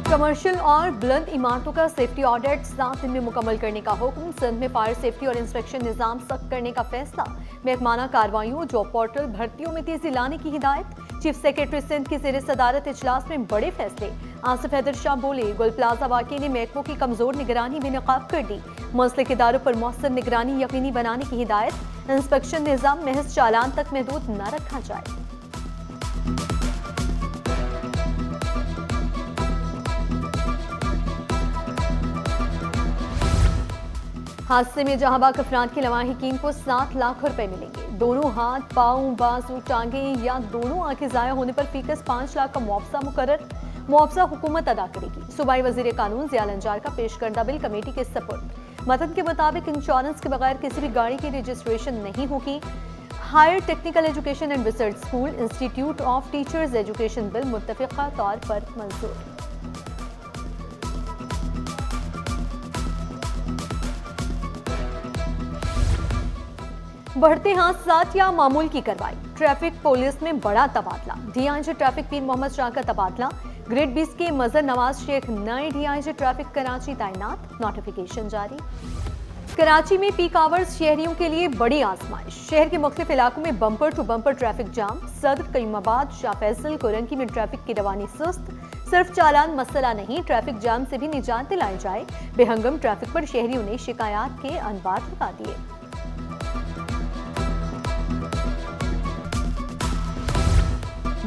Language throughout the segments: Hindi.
कमर्शियल और बुलंद इमारतों का सेफ्टी ऑडिट 7 दिन में मुकम्मल करने का हुक्म। सिंध में फायर सेफ्टी और इंस्पेक्शन निजाम सख्त करने का फैसला। महकमाना कार्रवाइयों, जॉब पोर्टल, भर्तियों में तेजी लाने की हिदायत। चीफ सेक्रेटरी सिंध की ज़ेर सदारत इजलास में बड़े फैसले। आसिफ हैदर शाह बोले, गुल प्लाजा वाक़े ने महकमों की कमजोर निगरानी में नकाब कर दी। मुंसलिक इदारों पर मौसर निगरानी यकीनी बनाने की हिदायत। इंस्पेक्शन निजाम महज चालान तक महदूद न रखा जाए। हादसे में जहांबाग अफराद के लवाहिकीन को 7 लाख रुपए मिलेंगे। दोनों हाथ, पाँव, बाजू, टांगें या दोनों आंखें ज़ाया होने पर फीकस 5 लाख का मुआवजा मुकर्रर। मुआवजा हुकूमत अदा करेगी। सूबाई वजीर कानून ज़िया लंजार का पेश करदा बिल कमेटी के सपुर्द। मतन के मुताबिक इंश्योरेंस के बगैर किसी भी गाड़ी की रजिस्ट्रेशन नहीं होगी। Higher technical education and research school institute of teachers education bill मुत्तफ़िक़ा तौर पर मंजूर। बढ़ते हादसात या मामूल की कार्रवाई। ट्रैफिक पुलिस में बड़ा तबादला। डीआईजी ट्रैफिक पीर मोहम्मद शाह का तबादला। ग्रेड 20 के मजर नवाज शेख नए डीआईजी ट्रैफिक कराची तैनात। नोटिफिकेशन जारी। कराची में पीक आवर्स शहरियों के लिए बड़ी आजमाइश। शहर के मुख्तलिफ इलाकों में bumper to bumper traffic jam. Saddar, Qayyumabad, Shah Faisal, कोरंकी में ट्रैफिक की रवानी सुस्त। सिर्फ चालान मसला नहीं, ट्रैफिक जाम से भी निजात दिलाई जाए। बेहंगम ट्रैफिक पर शहरियों ने शिकायत के अनबार लगा दिए।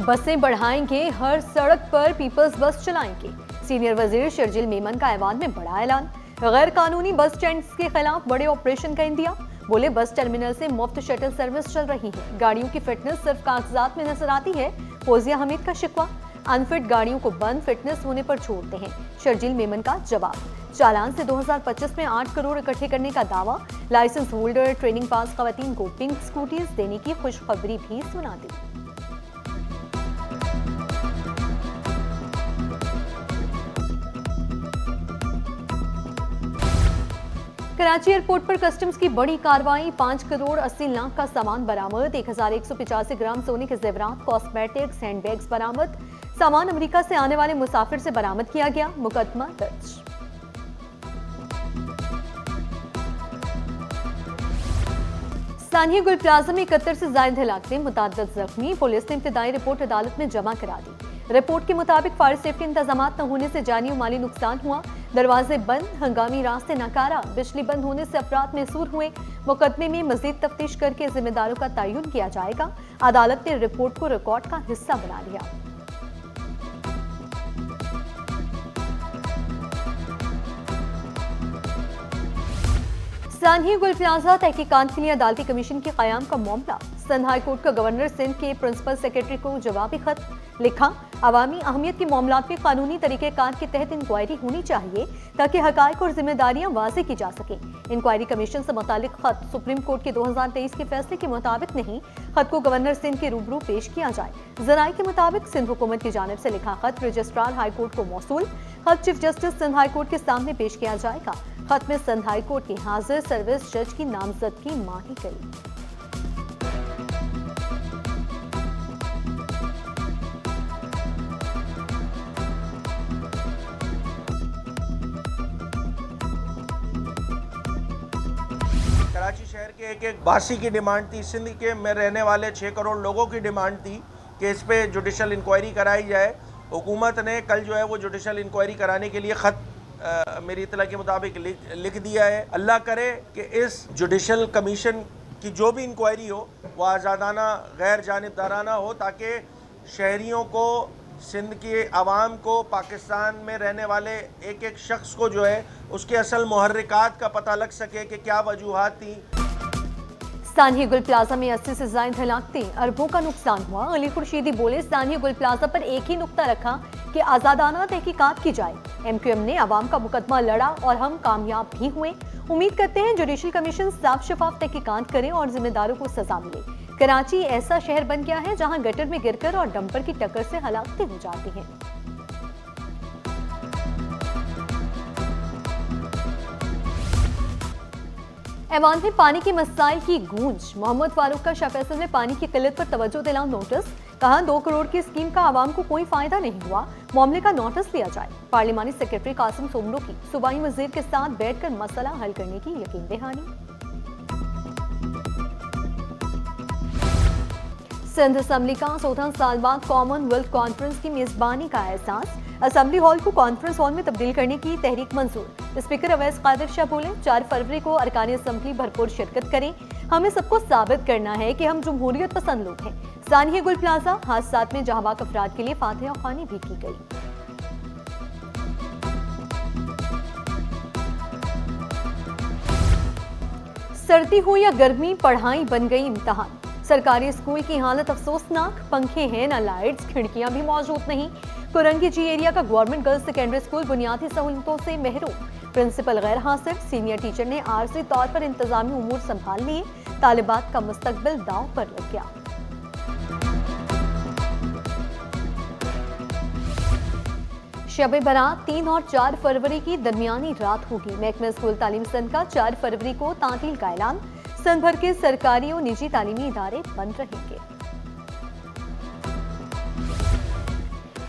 बसें बढ़ाएंगे, हर सड़क पर पीपल्स बस चलाएंगे। सीनियर वजीर शर्जिल मेमन का ऐवान में बड़ा ऐलान। गैर कानूनी बस स्टैंड के खिलाफ बड़े ऑपरेशन का इंदिया। बोले, बस टर्मिनल से मुफ्त शटल सर्विस चल रही है। गाड़ियों की फिटनेस सिर्फ कागजात में नजर आती है। फौजिया हमीद का शिकवा, अनफिट गाड़ियों को बंद, फिटनेस होने पर छोड़ते हैं। शर्जिल मेमन का जवाब। चालान से 2025 में 8 करोड़ इकट्ठे करने का दावा। लाइसेंस होल्डर, ट्रेनिंग पास खवातीन को पिंक स्कूटीज देने की खुशखबरी भी सुना दी। कराची एयरपोर्ट पर कस्टम्स की बड़ी कार्रवाई। 5 करोड़ 80 लाख का सामान बरामद। 1185 ग्राम सोने के जेवरात, कॉस्मेटिक्स, हैंडबैग्स बरामद। सामान अमेरिका से आने वाले मुसाफिर से बरामद किया गया। मुकदमा दर्ज। सानिया गुल प्लाजा में 71 से ज्यादा हलाकतें, मुतअद्दिद जख्मी। पुलिस ने इब्तिदाई रिपोर्ट अदालत में जमा करा दी। रिपोर्ट के मुताबिक फायर सेफ्टी इंतजाम न होने से जानी और माली नुकसान हुआ। दरवाजे बंद, हंगामी रास्ते नाकारा, बिजली बंद होने से अफराद महसूर हुए। मुकदमे में मजीद तफ्तीश करके जिम्मेदारों का तयन किया जाएगा। अदालत ने रिपोर्ट को रिकॉर्ड का हिस्सा बना लिया। सानिया गुल प्लाजा तहकीकात के लिए अदालती कमीशन के क़याम का मामला। सिंध हाई कोर्ट का गवर्नर सिंध के प्रिंसिपल सेक्रेटरी को जवाबी खत लिखा। अवामी अहमियत के मामलात में कानूनी तरीक़ेकार के तहत इंक्वायरी होनी चाहिए ताकि हक़ाइक़ और जिम्मेदारियां वाज़ेह की जा सके। इंक्वायरी कमीशन से मुतालिक खत सुप्रीम कोर्ट के 2023 के फैसले के मुताबिक नहीं, खत को गवर्नर सिंध के रूबरू पेश किया जाए। ज़राए के मुताबिक सिंध हुकूमत की जानिब से लिखा खत रजिस्ट्रार हाई कोर्ट को मौसूल। खत chief justice Sindh high court के सामने पेश किया जाएगा। खत में सिंध हाई कोर्ट के हाजिर सर्विस जज की नामजदगी मांगी गई। कराची शहर के एक बासी की डिमांड थी, सिंध के में रहने वाले 6 करोड़ लोगों की डिमांड थी कि इस पे जुडिशल इंक्वायरी कराई जाए। हुकूमत ने कल जो है वो जुडिशल इंक्वायरी कराने के लिए ख़त मेरी इत्तला के मुताबिक लिख दिया है। अल्लाह करे कि इस जुडिशल कमीशन की जो भी इंक्वायरी हो वो आज़ादाना, गैर जानिबदाराना हो, ताकि शहरियों को, सिंध के आवाम को, पाकिस्तान में रहने वाले एक एक शख्स को जो है उसके असल मुहर्रिकात का पता लग सके कि क्या वजूहात थी। सानिया गुल प्लाजा में 80 से ज्यादा हलाकतें, अरबों का नुकसान हुआ। अली खुर्शीदी बोले, सानिया गुल प्लाजा पर एक ही नुक्ता रखा कि आज़ादाना तहकीकात की जाए। MQM ने अवाम का मुकदमा लड़ा और हम कामयाब भी हुए। उम्मीद करते हैं जुडिशल कमीशन साफ शफाफ तहकीकात करे और जिम्मेदारों को सजा मिले। कराची ऐसा शहर बन गया है जहां गटर में गिरकर और डंपर की टक्कर से हलाकतें हो जाती हैं। ऐवान में पानी के मसाइल की गूंज। मोहम्मद फारूक का शाह फैसल ने पानी की किल्लत पर तवज्जो दिला नोटिस। कहा 2 करोड़ की स्कीम का आवाम को कोई फायदा नहीं हुआ, मामले का नोटिस लिया जाए। पार्लिमानी सेक्रेटरी कासिम सोमरो की सूबाई वजीर के साथ बैठकर मसला हल करने की यकीन दहानी। सिंध असेंबली का 14 साल बाद कॉमनवेल्थ कॉन्फ्रेंस की मेजबानी का एहसास। असेंबली हॉल को कॉन्फ्रेंस हॉल में तब्दील करने की तहरीक मंजूर। स्पीकर अवैस कादिर शाह बोले 4 फरवरी को अरकान असेंबली भरपूर शिरकत करें। हमें सबको साबित करना है कि हम जमहूरियत पसंद लोग हैं। सानिया गुल प्लाजा हादसात में जहांबाग अफराद के लिए फातिहा ख्वानी भी की गई। सर्दी हो या गर्मी, पढ़ाई बन गई इम्तिहान। सरकारी स्कूल की हालत अफसोसनाक, पंखे हैं न लाइट्स, खिड़कियां भी मौजूद नहीं। कुरंगी जी एरिया का गवर्नमेंट गर्ल्स सेकेंडरी स्कूल बुनियादी सहूलतों से महरूम। प्रिंसिपल गैर हाजिर, सीनियर टीचर ने आर्जी तौर पर इंतजामी उमूर संभाल लिए। तालिबात का मुस्तकबिल दांव पर लग गया। शब बारात 3 और 4 फरवरी की दरमियानी रात होगी। महकमा स्कूल तालीम सिंध का 4 फरवरी को तातील का ऐलान। सिंध भर के सरकारी और निजी तालीमी इदारे बंद रहेंगे।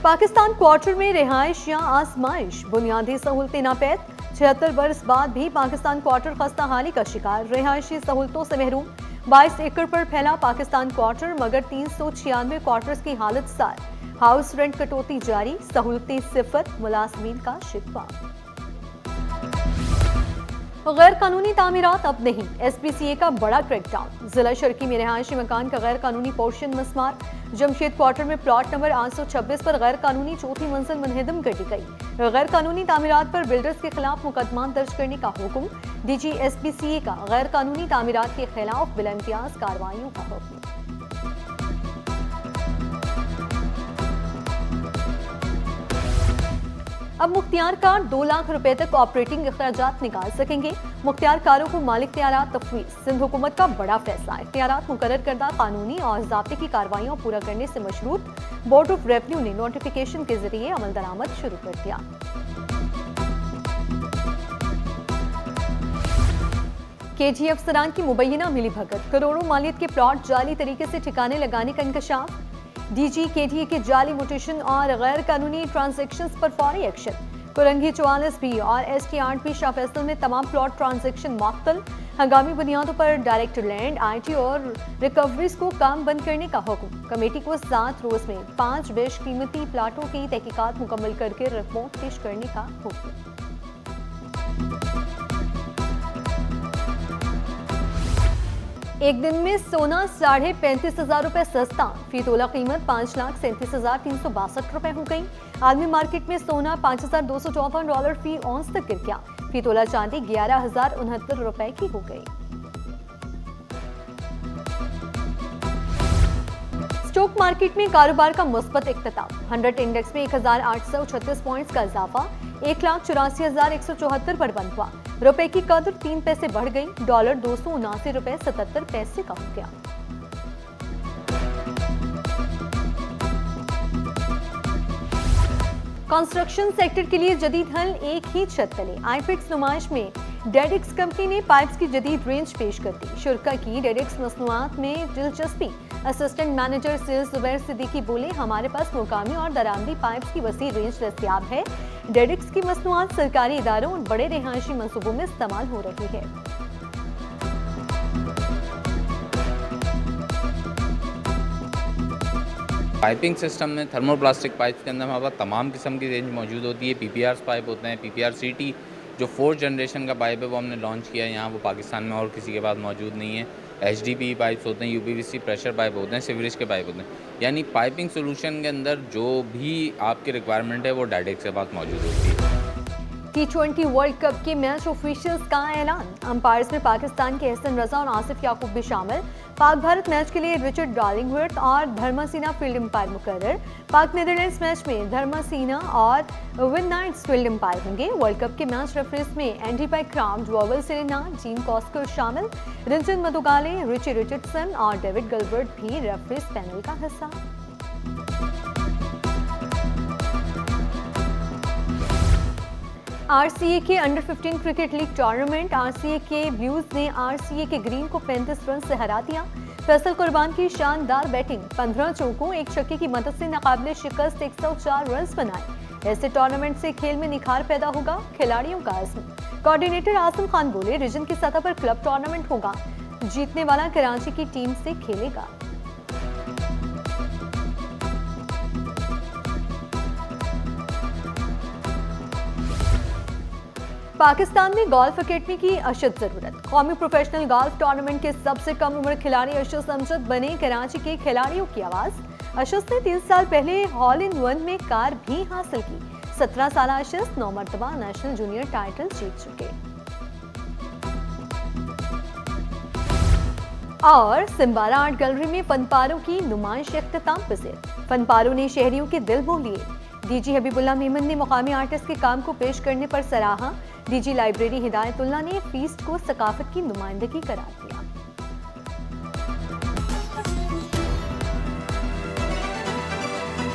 पाकिस्तान क्वार्टर में रिहाइश या आजमाइश, बुनियादी सहूलतें नापैद। 76 बरस बाद भी पाकिस्तान क्वार्टर खस्ता हाली का शिकार, रिहायशी सहूलतों से महरूम। 22 एकड़ पर फैला पाकिस्तान क्वार्टर, मगर 396 क्वार्टर्स की हालत सार। हाउस रेंट कटौती जारी, सहूलतें सिफर, मुलाजमीन का शिकवा। गैर कानूनी तामीरात अब नहीं, SPCA का बड़ा क्रैकडाउन। जिला शर्की में रिहायशी मकान का गैर कानूनी पोर्शन मस्मार। जमशेद क्वार्टर में प्लॉट नंबर 826 पर गैर कानूनी चौथी मंजिल मुनहदम कर दी गई। गैर कानूनी तामीरात पर बिल्डर्स के खिलाफ मुकदमा दर्ज करने का हुक्म। DG SPCA का गैर कानूनी तामीरात के खिलाफ बिला इम्तियाज कार्रवाइयों का हुक्म। अब मुख्तियार कार 2 लाख रुपए तक ऑपरेटिंग अखराजात निकाल सकेंगे। मुख्तियार कारों को मालिक इख्तियारात तफवीज़। सिंध हुकूमत का बड़ा फैसला, इख्तियारात मुकर्रर करदा कानूनी और ज़ाब्ते की कार्रवाइयाँ पूरा करने से मशरूत। बोर्ड ऑफ रेवेन्यू ने नोटिफिकेशन के जरिए अमल दरामद शुरू कर दिया। KG अफसरान की मुबैना मिली भगत, करोड़ों मालियत के प्लॉट जाली तरीके से ठिकाने लगाने का इंकशाफ। DG KDA के जाली मोटेशन और गैर कानूनी ट्रांजैक्शंस पर फौरी एक्शन। कुरंगी 44B और ST8B शाह फैसल में तमाम प्लॉट ट्रांजैक्शन मुअत्तल। हंगामी बुनियादों पर डायरेक्ट लैंड, IT और रिकवरीज को काम बंद करने का हुक्म। कमेटी को 7 रोज में 5 बेश कीमती प्लाटों की तहकीकात मुकम्मल करके रिपोर्ट पेश करने का हुक्म। एक दिन में सोना 35,500 रुपए सस्ता, फी तोला कीमत 5,37,362 रुपए हो गई। आलमी मार्केट में सोना $5,254 फी औंस तक गिर गया। फी तोला चांदी 11,069 रुपए की हो गई। स्टॉक मार्केट में कारोबार का मुस्बत इख्तिताम। 100 इंडेक्स में 1,836 पॉइंट्स का इजाफा, 1,84,174 पर बंद हुआ। रुपए की कदर 3 पैसे बढ़ गई। डॉलर 279 रुपए 77 पैसे का हो गया। कंस्ट्रक्शन सेक्टर के लिए जदीद हल, एक ही छत तले। आईफिक्स नुमाइश में डेडिक्स कंपनी ने पाइप्स की जदीद रेंज पेश कर दी। शुरा की डेडिक्स मसनूआत में दिलचस्पी। Assistant manager sales Zubair Siddiqui बोले, हमारे पास मुकामी और दरामदी पाइप्स की वसी रेंज दस्तयाब है। डेडिक्स की मसनूआत सरकारी इदारों और बड़े रिहायशी मंसूबों में इस्तेमाल हो रही है। पाइपिंग सिस्टम में थर्मोप्लास्टिक पाइप्स के अंदर हमारे पास तमाम किस्म की रेंज मौजूद होती है। PPR पाइप होते हैं, PPR CT जो 4th जनरेशन का पाइप है वो हमने लॉन्च किया है यहाँ, वो पाकिस्तान में और किसी के पास मौजूद नहीं है। HDPE पाइप्स होते हैं, UPVC प्रेशर पाइप होते हैं, सीवरेज के पाइप होते हैं। यानी पाइपिंग सोल्यूशन के अंदर जो भी आपकी रिक्वायरमेंट है वो डायरेक्ट के पास मौजूद होती है। T20 वर्ल्ड कप के मैच ऑफिशियल्स का ऐलान। अंपायर्स में पाकिस्तान के एहसन रजा और आसिफ याकूब भी शामिल। पाक भारत मैच के लिए रिचर्ड डार्लिंगवर्थ और धर्मासीना फील्ड अंपायर मुकर्रर। पाक नीदरलैंड्स मैच में धर्मासीना और विन नाइट्स फील्ड अंपायर होंगे। वर्ल्ड कप के मैच रेफरीज में एंडी बैकग्राउंड, वोवल सेरेना, जीन कॉस्कर शामिल। रंजन मदुगाले, रिची रिचर्डसन और डेविड गलबर्ट भी रेफरीज पैनल का हिस्सा। आरसीए के under 15 cricket league tournament. RCA के ब्लूज ने आरसीए के ग्रीन को 35 रन से हरा दिया। फैसल कुर्बान की शानदार बैटिंग, 15 चौकों एक छक्के की मदद से नाकाबिले शिकस्त 104 रन बनाए। ऐसे टूर्नामेंट से खेल में निखार पैदा होगा, खिलाड़ियों का आज़म। कोऑर्डिनेटर आजम खान बोले, रीजन की सतह पर क्लब टूर्नामेंट होगा, जीतने वाला कराची की टीम से खेलेगा। पाकिस्तान में गोल्फ अकेडमी की अशद जरूरत। कौमी प्रोफेशनल गोल्फ टूर्नामेंट के सबसे कम उम्र खिलाड़ी अशद अमजद बने कराची के खिलाड़ियों की आवाज। अशद ने 3 साल पहले हॉल इन वन में कार भी हासिल की। 17 साल अशद 9 मरतबा नेशनल जूनियर टाइटल जीत चुके। और सिम्बारा आर्ट गैलरी में फनपारों की नुमाइश इख्तिताम पसीर। फनपारों ने शहरियों के दिल मोह लिए। डीजी हबीबुल्लाह मेमन ने मुकामी आर्टिस्ट के काम को पेश करने पर सराहा। डीजी लाइब्रेरी हिदायतुल्लाह ने फीस्ट को सकाफत की नुमाइंदगी करार दिया।